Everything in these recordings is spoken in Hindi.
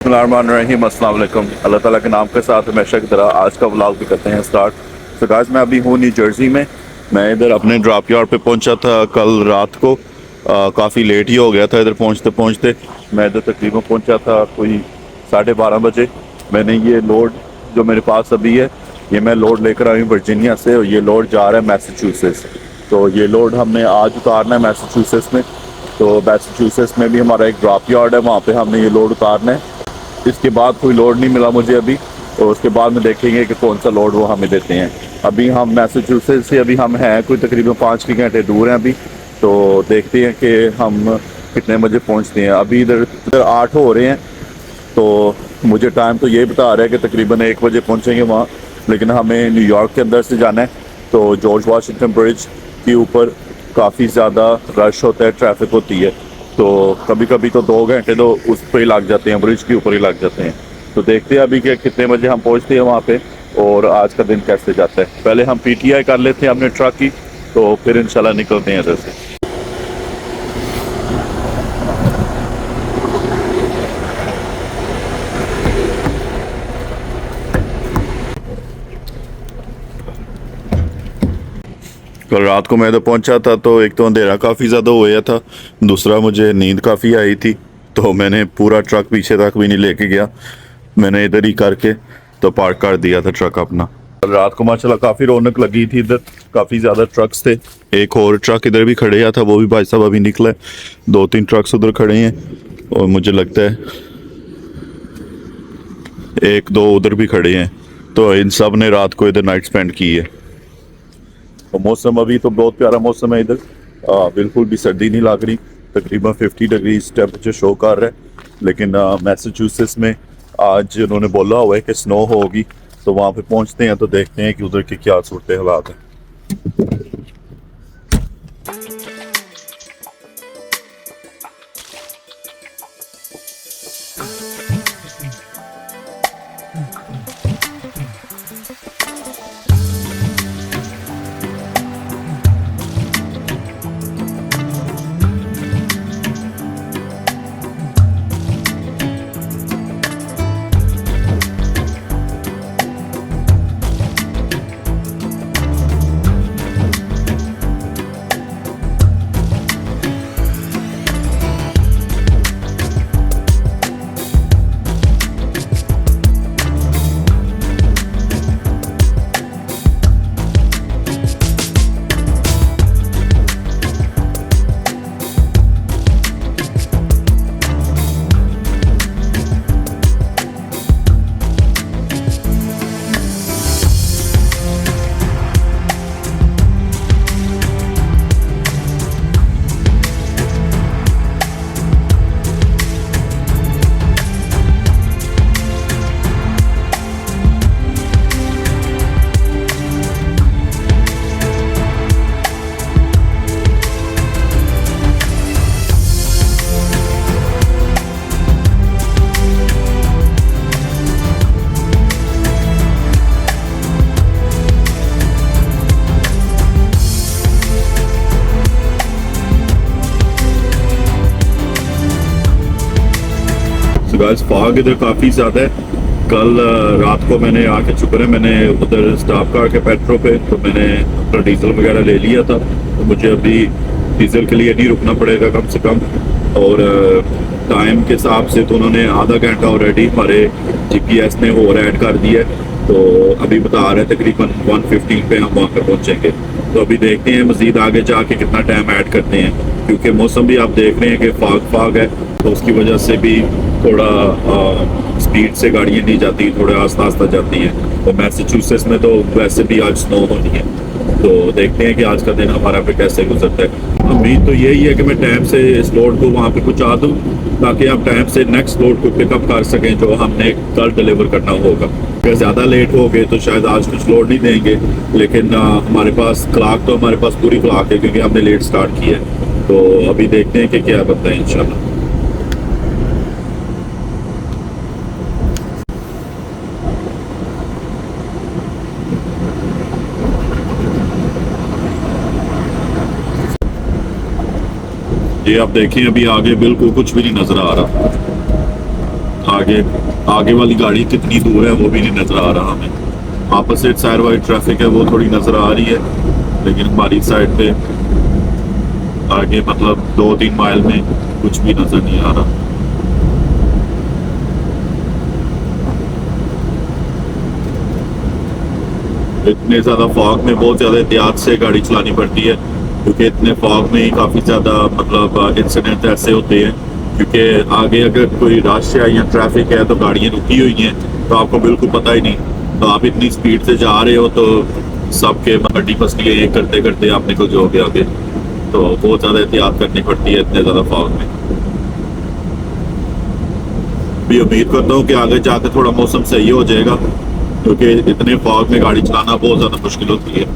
बिस्मिल्लाहिर्रहमानिर्रहीम, अस्सलाम वालेकुम। अल्लाह ताला के नाम के साथ हमेशा की तरह आज का व्लॉग भी करते हैं स्टार्ट। तो गाइस मैं अभी हूँ न्यू जर्सी में। मैं इधर अपने ड्रॉप यार्ड पे पहुंचा था कल रात को। काफ़ी लेट ही हो गया था इधर पहुंचते पहुंचते। मैं इधर तकरीबन पहुंचा था कोई 12:30 बजे। मैंने ये लोड जो मेरे पास अभी है, ये मैं लोड लेकर आई हूँ वर्जीनिया से, और ये लोड जा रहा है मैसाचुसेट्स। तो ये लोड हमने आज उतारना है मैसाचुसेट्स में। तो मैसाचुसेट्स में भी हमारा एक ड्रॉप यार्ड है, वहाँ पे हमने ये लोड उतारना है। इसके बाद कोई लोड नहीं मिला मुझे अभी, और उसके बाद में देखेंगे कि कौन सा लोड वो हमें देते हैं। अभी हम मैसाचुसेट्स से अभी हम हैं कोई तकरीबन 5 घंटे दूर हैं अभी। तो देखते हैं कि हम कितने बजे पहुंचते हैं। अभी इधर 8 हो रहे हैं, तो मुझे टाइम तो ये बता रहा है कि तकरीबन 1 बजे पहुंचेंगे वहाँ। लेकिन हमें न्यूयॉर्क के अंदर से जाना है, तो जॉर्ज वाशिंगटन ब्रिज के ऊपर काफ़ी ज़्यादा रश होता है, ट्रैफिक होती है। तो कभी कभी तो 2 घंटे तो उस पर ही लग जाते हैं, ब्रिज के ऊपर ही लग जाते हैं। तो देखते हैं अभी कि कितने बजे हम पहुंचते हैं वहाँ पे, और आज का दिन कैसे जाता है। पहले हम पीटीआई कर लेते हैं अपने ट्रक की, तो फिर इंशाल्लाह निकलते हैं इधर से। कल रात को मैं इधर पहुंचा था, तो एक तो अंधेरा काफ़ी ज़्यादा हो गया था, दूसरा मुझे नींद काफ़ी आई थी। तो मैंने पूरा ट्रक पीछे तक भी नहीं लेके गया, मैंने इधर ही करके तो पार्क कर दिया था ट्रक अपना। कल रात को माशाल्लाह काफ़ी रौनक लगी थी इधर, काफ़ी ज़्यादा ट्रक्स थे। एक और ट्रक इधर भी खड़े था, वो भी भाई साहब अभी निकले। 2-3 ट्रक्स उधर खड़े हैं, और मुझे लगता है 1-2 उधर भी खड़े हैं। तो इन सब ने रात को इधर नाइट स्पेंड की है। तो मौसम अभी तो बहुत प्यारा मौसम है इधर, बिल्कुल भी सर्दी नहीं लग रही। तकरीबन 50 डिग्रीज टेम्परेचर शो कर रहा है। लेकिन मैसाचुसेट्स में आज उन्होंने बोला हुआ है कि स्नो होगी, तो वहाँ पे पहुँचते हैं तो देखते हैं कि उधर की क्या सूरत हालात है। गाइस फॉग इधर काफ़ी ज़्यादा है। कल रात को मैंने आके शुक्र है मैंने उधर स्टॉप कार के पेट्रो पे तो मैंने अपना डीजल वगैरह ले लिया था। तो मुझे अभी डीजल के लिए नहीं रुकना पड़ेगा कम से कम। और टाइम के हिसाब से तो उन्होंने आधा घंटा ऑलरेडी हमारे जीपीएस ने और ऐड कर दिया है। तो अभी बता रहे तकरीबन 1:15 पे हम वहाँ पे पहुँचेंगे। तो अभी देखते हैं मज़ीद आगे जाके कितना टाइम ऐड करते हैं, क्योंकि मौसम भी आप देख रहे हैं कि फाग है, तो उसकी वजह से भी थोड़ा स्पीड से गाड़ियाँ नहीं जाती, थोड़ा आस्ता आस्ता जाती हैं। तो मैसाचुसेट्स में तो वैसे भी आज स्नो होनी है। तो देखते हैं कि आज का दिन हमारा पे कैसे गुजरता है। उम्मीद तो यही है कि मैं टाइम से इस लोड को वहाँ पे पहुँचा दूँ, ताकि आप टाइम से नेक्स्ट लोड को पिकअप कर सकें जो हमने कल डिलीवर करना होगा। अगर ज़्यादा लेट हो गए तो शायद आज कुछ लोड नहीं देंगे, लेकिन हमारे पास क्लॉक तो हमारे पास पूरी क्लॉक है, क्योंकि हमने लेट स्टार्ट किया है। तो अभी देखते हैं कि क्या बनता है इंशाल्लाह। ये आप देखिए अभी आगे बिल्कुल कुछ भी नहीं नजर आ रहा। आगे आगे वाली गाड़ी कितनी दूर है वो भी नहीं नज़र आ रहा हमें। ऑपोजिट साइड वाली ट्रैफिक है वो थोड़ी नज़र आ रही है, लेकिन हमारी साइड पे आगे मतलब 2-3 माइल में कुछ भी नज़र नहीं आ रहा। इतने ज़्यादा फॉग में बहुत ज़्यादा एहतियात से गाड़ी चलानी पड़ती है, क्योंकि इतने फॉग में ही काफ़ी ज़्यादा मतलब इंसिडेंट ऐसे होते हैं। क्योंकि आगे अगर कोई रश है या ट्रैफिक है तो गाड़ियाँ रुकी हुई हैं, तो आपको बिल्कुल पता ही नहीं, तो आप इतनी स्पीड से जा रहे हो तो सबके गड्डी फसली ये करते करते आप निकल जाओगे आगे। तो बहुत ज़्यादा एहतियात करनी पड़ती है इतने ज़्यादा फॉग में। भी उम्मीद करता हूँ कि आगे जाकर थोड़ा मौसम सही हो जाएगा, क्योंकि इतने फॉग में गाड़ी चलाना बहुत ज़्यादा मुश्किल होती है।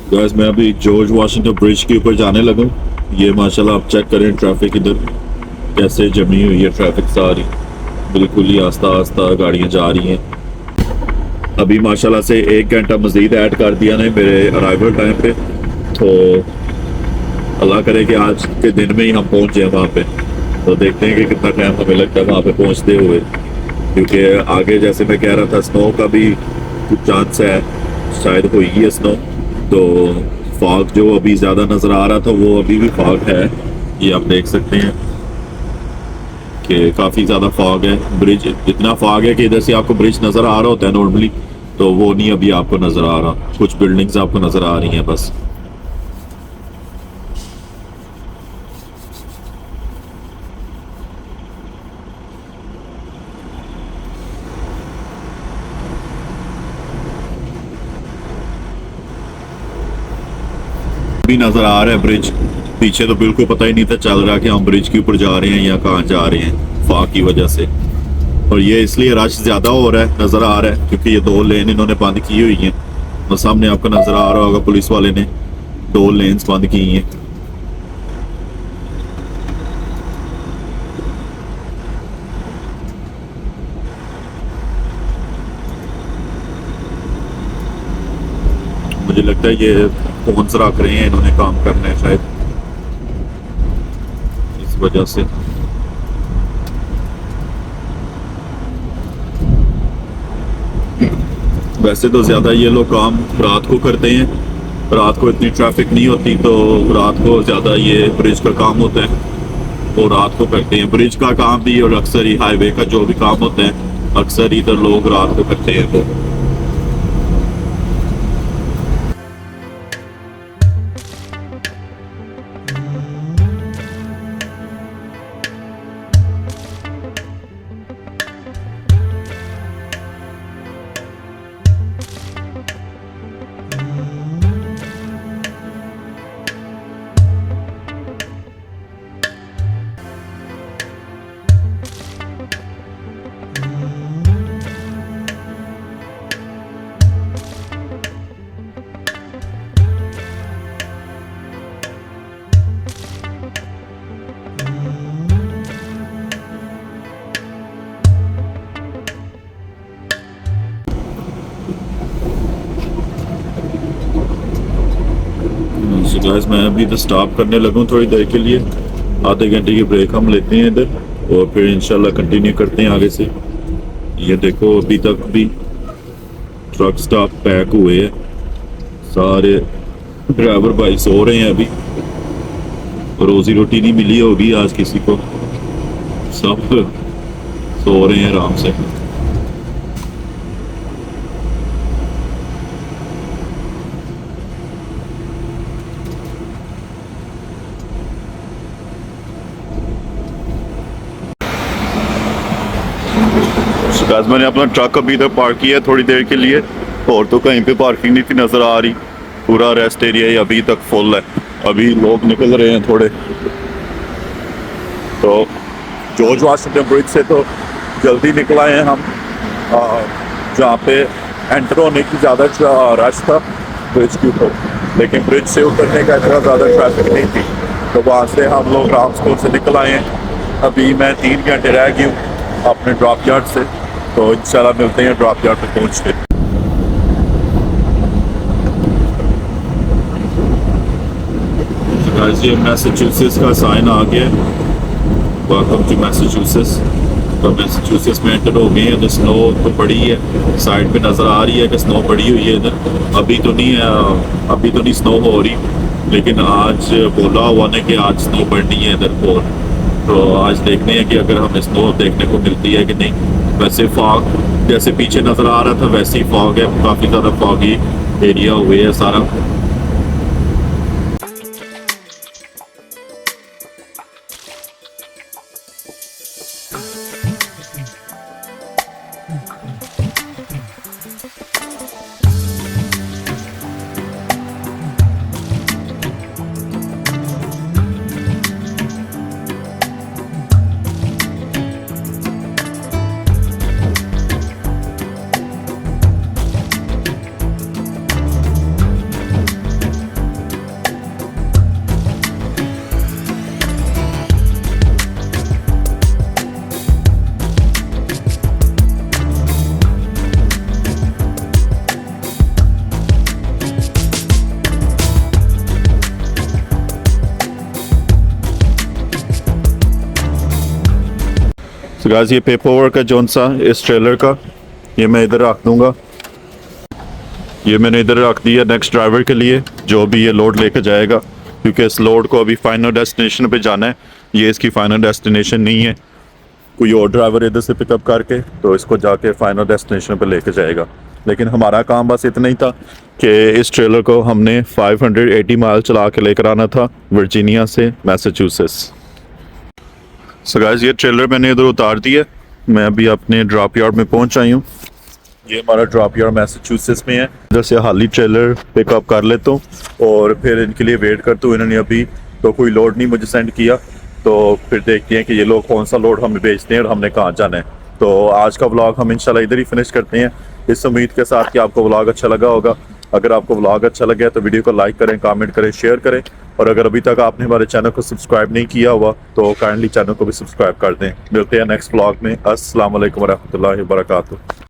गाइस मैं अभी जॉर्ज वाशिंगटन ब्रिज के ऊपर जाने लगा। ये माशाल्लाह आप चेक करें ट्रैफिक इधर कैसे जमी हुई है, ट्रैफिक सारी बिल्कुल ही आस्ता आस्ता गाड़ियां जा रही हैं। अभी माशाल्लाह से 1 घंटा मज़ीद ऐड कर दिया ने मेरे अराइवल टाइम पे, तो अल्लाह करे कि आज के दिन में ही हम पहुंच जाए वहाँ पे। तो देखते हैं कि कितना टाइम हमें लगता है वहाँ पे पहुँचते हुए, क्योंकि आगे जैसे मैं कह रहा था स्नो का भी कुछ चांस है, शायद होगी है स्नो। तो फॉग जो अभी ज़्यादा नज़र आ रहा था वो अभी भी फॉग है, ये आप देख सकते हैं कि काफ़ी ज़्यादा फॉग है। ब्रिज इतना फॉग है कि इधर से आपको ब्रिज नज़र आ रहा होता है नॉर्मली, तो वो नहीं अभी आपको नज़र आ रहा। कुछ बिल्डिंग्स आपको नज़र आ रही हैं बस। भी नज़र आ रहा है ब्रिज, पीछे तो बिल्कुल पता ही नहीं था चल रहा कि हम ब्रिज के ऊपर जा रहे हैं या कहाँ जा रहे हैं फॉग की वजह से। और ये इसलिए रश ज़्यादा हो रहा है, नज़र आ रहा है, क्योंकि ये 2 लेन इन्होंने बंद की हुई हैं। और सामने आपको नज़र आ रहा होगा पुलिस वाले ने 2 लेन्स बंद की हैं। मुझे लगता है ये फोन्स रख रहे हैं, इन्होंने काम करना है शायद इस वजह से। वैसे तो ज़्यादा ये लोग काम रात को करते हैं, रात को इतनी ट्रैफिक नहीं होती, तो रात को ज़्यादा ये ब्रिज का काम होता है, वो रात को करते हैं ब्रिज का काम भी। और अक्सर ही हाईवे का जो भी काम होता है अक्सर इधर लोग रात को करते हैं। तो गाइस मैं अभी तो स्टॉप करने लगूँ थोड़ी देर के लिए, आधे घंटे की ब्रेक हम लेते हैं इधर और फिर इंशाल्लाह कंटिन्यू करते हैं आगे से। ये देखो अभी तक भी ट्रक स्टॉप पैक हुए हैं, सारे ड्राइवर भाई सो रहे हैं। अभी रोजी रोटी नहीं मिली होगी आज किसी को, सब सो रहे हैं आराम से। गाइस मैंने अपना ट्रक अभी इधर पार्क किया है थोड़ी देर के लिए, और तो कहीं पे पार्किंग नहीं थी नज़र आ रही। पूरा रेस्ट एरिया ही अभी तक फुल है, अभी लोग निकल रहे हैं थोड़े। तो जॉर्ज वाशिंगटन ब्रिज से तो जल्दी निकल आए हैं हम, जहाँ पे एंटर होने की ज़्यादा रश था ब्रिज के ऊपर, लेकिन ब्रिज से उतरने का इतना ज़्यादा ट्रैफिक नहीं थी। तो वहाँ से हम लोग राम स्कूल से निकल आए हैं। अभी मैं 3 घंटे रह गई हूँ अपने ड्रॉप यार्ड से, तो इंशाल्लाह मिलते हैं ड्रॉप यार्ड पे पहुँच के। ये मैसाचुसेट्स का साइन आ गया, वेलकम टू मैसाचुसेट्स। तो मैसाचुसेट्स में एंटर हो गए हैं। तो स्नो तो पड़ी है, साइड पे नज़र आ रही है कि स्नो पड़ी हुई है इधर। अभी तो नहीं स्नो हो रही, लेकिन आज बोला हुआ ने कि आज स्नो पड़नी है इधर पर। तो आज देखते हैं कि अगर हमें स्नो देखने को मिलती है कि नहीं। वैसे फॉग जैसे पीछे नज़र आ रहा था वैसे ही फॉग है, काफ़ी ज़्यादा फॉगी एरिया हुए है सारा। तो गाइस ये पेपर वर्क है जौन सा इस ट्रेलर का, ये मैं इधर रख दूंगा। ये मैंने इधर रख दिया नेक्स्ट ड्राइवर के लिए जो भी ये लोड लेकर जाएगा, क्योंकि इस लोड को अभी फाइनल डेस्टिनेशन पे जाना है। ये इसकी फाइनल डेस्टिनेशन नहीं है, कोई और ड्राइवर इधर से पिकअप करके तो इसको जाके फाइनल डेस्टिनेशन पे लेके जाएगा। लेकिन हमारा काम बस इतना ही था कि इस ट्रेलर को हमने 580 माइल चला के लेकर आना था वर्जीनिया से मैसाचुसेट्स। सो गाइस ये ट्रेलर मैंने इधर उतार दिया, मैं अभी अपने ड्रॉप यार्ड में पहुंच आई हूँ। ये हमारा ड्रॉप यार्ड मैसाचुसेट्स में है। इधर से हाली ट्रेलर पिकअप कर लेता हूँ और फिर इनके लिए वेट करता हूँ। इन्होंने अभी तो कोई लोड नहीं मुझे सेंड किया, तो फिर देखते हैं कि ये लोग कौन सा लोड हमें भेजते हैं और हमने कहाँ जाना है। तो आज का व्लॉग हम इंशाल्लाह इधर ही फिनिश करते हैं, इस उम्मीद के साथ कि आपको व्लॉग अच्छा लगा होगा। अगर आपको व्लॉग अच्छा लगे तो वीडियो को लाइक करें, कमेंट करें, शेयर करें, और अगर अभी तक आपने हमारे चैनल को सब्सक्राइब नहीं किया हुआ तो काइंडली चैनल को भी सब्सक्राइब कर दें। मिलते हैं नेक्स्ट व्लॉग में। अस्सलाम वालेकुम रहमतुल्लाहि व बरकातुहू।